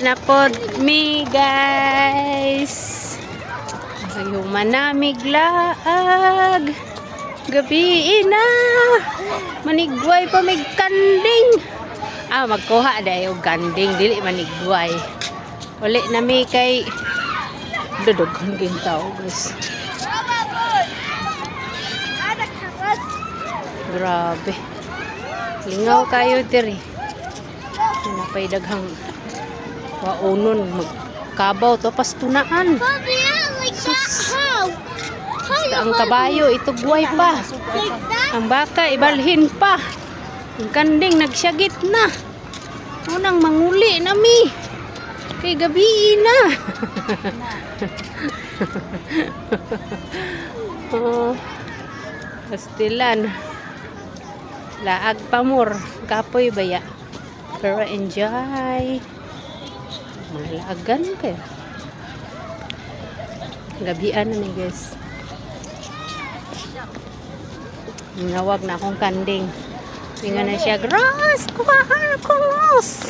na pod mi guys. Human na miglaag. Gabi na. Manigway pa mig kanding. Magkuha dayo ganding dili manigway. Uli na mi kay dudughan gyud tao guys. Grabe. Lingaw kayo diri. Napay daghang waunon magkabaw to pastunaan. Sus. Ang kabayo itugway pa. Ang baka ibalhin pa. Ang kanding nagsyagit na. Unang manguli na mi. Kay gabi na. Oh. Pastilan. Laag pamor. Kapoy baya. Pero enjoy. Malaagan kayo. Gabian na ni guys. Nawag na akong kanding. Tingnan na siya. Gross! Kuhaan ako, Gross!